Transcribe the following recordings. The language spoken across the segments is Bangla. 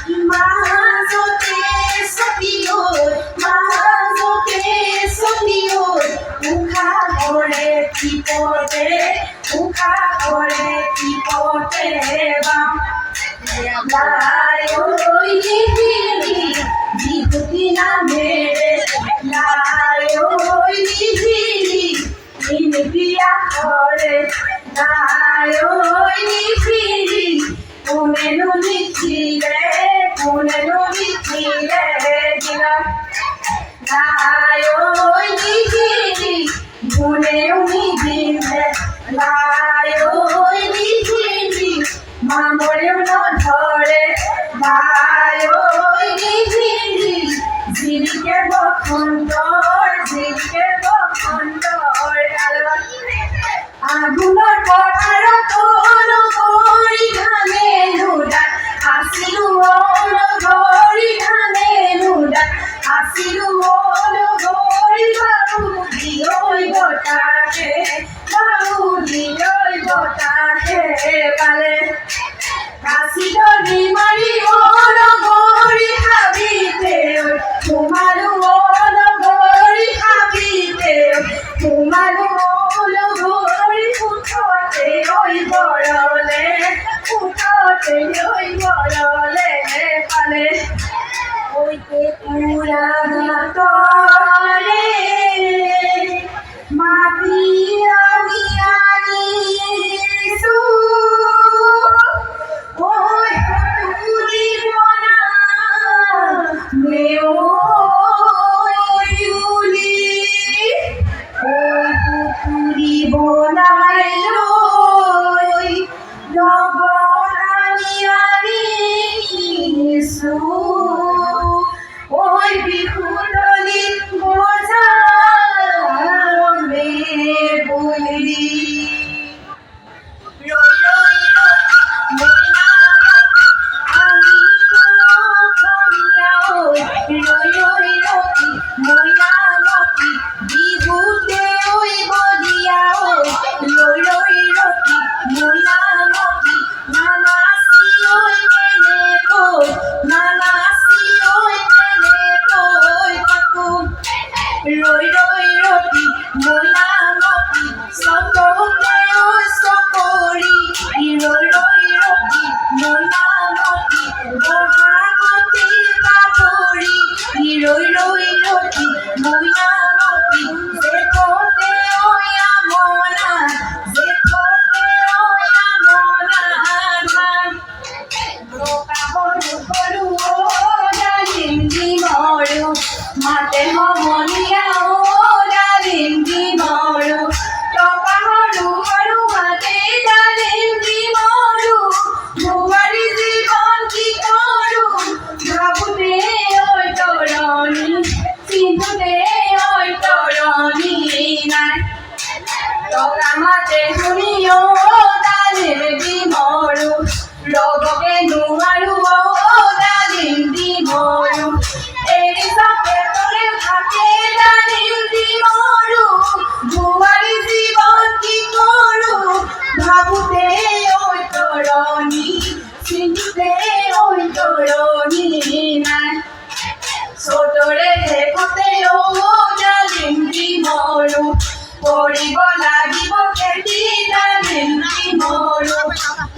মাজতে ছটিয়ৈ মাজতে ছটিয়ৈ উশা কৰে টিপতে উশা কৰে টিপতে বাম লায়ৈ নিহিৰি বিভূতি নামেৰে লায়ৈ নিহিৰি নিবিয়া কৰে লায়ৈ নিহিৰি কোনেনো লিখিলে দিলা লায়ৈ নিহিৰি কোনেও নিদিলে লায়ৈ নিহিৰি মামৰেও নধৰে লায়ৈ নিহিৰি জিলিকে বসন্তৰ আগুনৰ পথাৰত নগৰী ধানে নুদা আছিলো নগৰী ধানে নুদা আছিলো নগৰী বাৰুদি ঐ বতাহে পালে কাশীদলি মাৰি নগৰী হাবিতে তোমাৰো নগৰী হাবিতে তোমাৰো নগৰী ফুটতে ঐ বৰলে ফুটতে ঐ বৰলে পালে ঐকে পুৰা তৰে মাটি আমি আনিছো ঐ পুতুলি বনা নেওলি ঐ পুতুলি বনাই লৈ লগত আমি আনিছো ঐ বিহুতলি বজামে বুলি মাতে সমনীয়া ডালিম দি মৰু টকা সৰু সৰু মাতে ডালিম দি মৰু বোৱাৰী জীৱন কি কৰো ভাবোতে ঐ তৰণি চিন্তুতে ঐ তৰণি নাই টকা মাতে শুনি ডালিম দি মৰু লগকে নোৱাৰো ডালিম দি মৰু এৰি চাপে তলে থাকে ডালিম দি মৰু বোৱাৰী জীৱন কি কৰো ভাবোতে ঐ তৰণি চিন্তুতে ঐ তৰণি নাই চতৰে শেষতে ডালিম দি মৰু কৰিব লাগিব খেতি ডালিম দি মৰু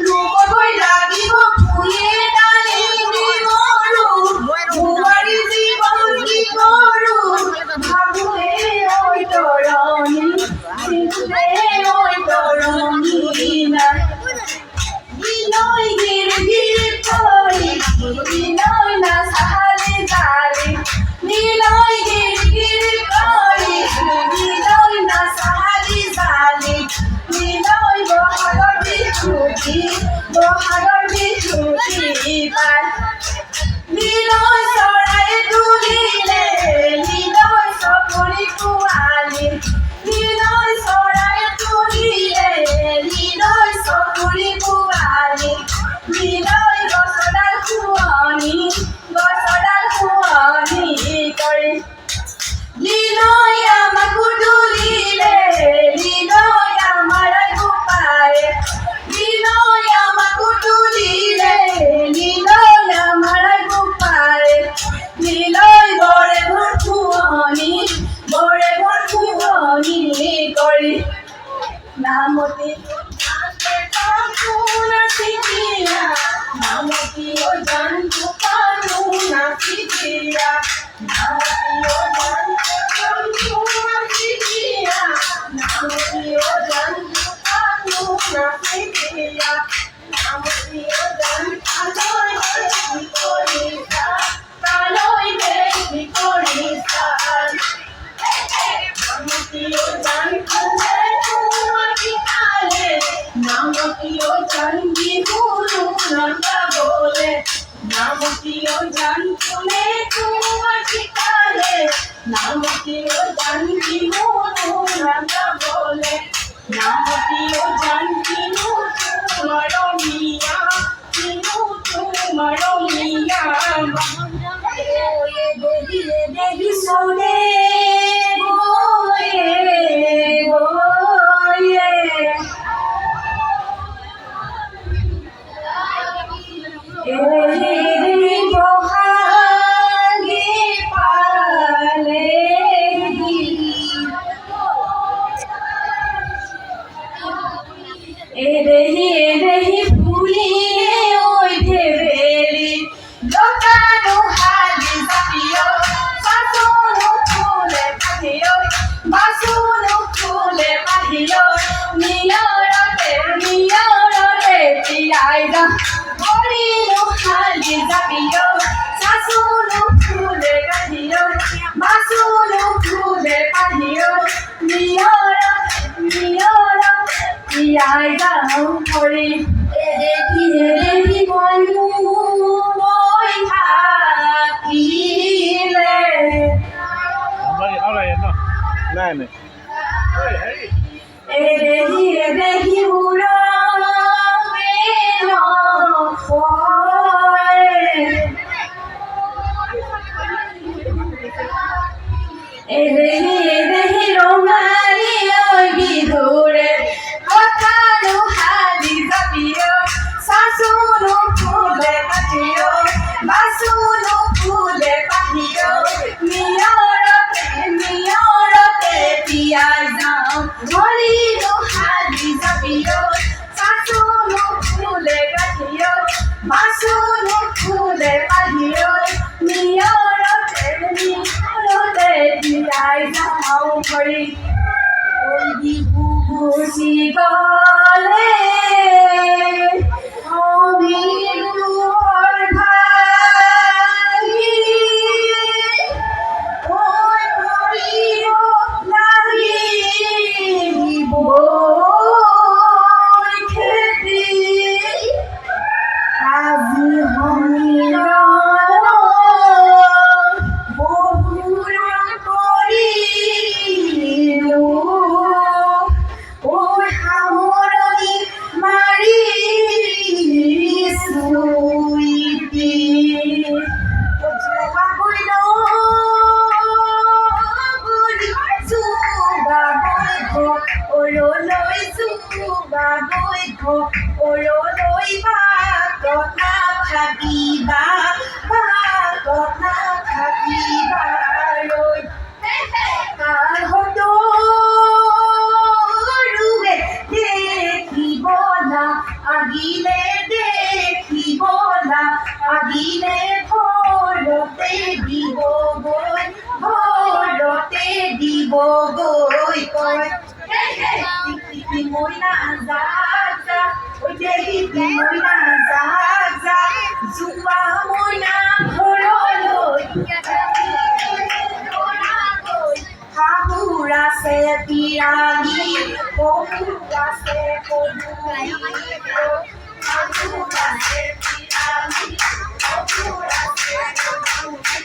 ৰুবগৈ লাগিব ফুলে ডালিম দি মৰু বোৱাৰী জীৱন কি কৰো ভাবোতে ঐ তৰণি চিন্তুতে ঐ তৰণি নাই বিনয় গিৰ কৰি বিনয় না চাহালে জালে বিনয় গিৰ কৰি বিনয় না চাহালে জালে বিনয় বহাগৰ বিহুতি পায় বিনয় চৰাই তুলিলে বিনয় চকৰি পোৱালি বিনয় চৰাই তুলিলে বিনয় চকৰি পোৱালি বিনয় গছডাল শুৱনি কৰি বিনয় আমাকো তুলিলে বিনয় আমাৰ গোপায়ে বিনয় আমাকো তুলিলে বিনয় আমাৰ নামটিও জান শুনে তোমার শিকারে নামটিও জান কি মনোরাধা বলে নামটিও জান কিনু তোমার মিয়া কিনু তোমার মিয়া দেহি সোনে এরেহি ফুলিয়ে ওই ভেবেলি দোকানো হালি জাপিও সাসুনো ফুলে পাহিও বাসুনো ফুলে পাহিও নিয়রতে তিয়াইদা বড়িনো হালি জাপিও সাসুনো ফুলে পাহিও বাসুনো ফুলে পাহিও নিয়রতে কৰি এদেখি মই থাকিলে এদেখি এদেখি ৰঙালী ঐ বিহুৰে কথানো হালি জাপিও সাসুনো ফুলে পাহিও বাসুনো ফুলে পাহিও নিয়ৰতে তিয়াই যাওঁ ধৰিনো হালি জাপিও সাসুনো ফুলে পাহিও বাসুনো ফুলে পাহিও নিয়ৰতে তিয়াই যাওঁ ধৰি ওই বিহু গুচি গলে অবিৰুৰ ভাগি ওই মৰিব লাগিব খেতি আজি সমিলন বহুৰ কৰিলো ওই সামৰণি মাৰিছো ইতি অৰলৈ বাটত নাথাকিবা ৰৈ কাহঁতৰুৱে দেখিব না আগিলে ঘৰতে দিবগৈ কয় টিপি মইনা যা ওই দেহি মইনা যা জোৱা মইনা ঘৰলৈ শাহুৰ আছে পিৰালি শহুৰ আছে পদূলি শাহুৰ আছে পিৰালি শহুৰ আছে পদূলি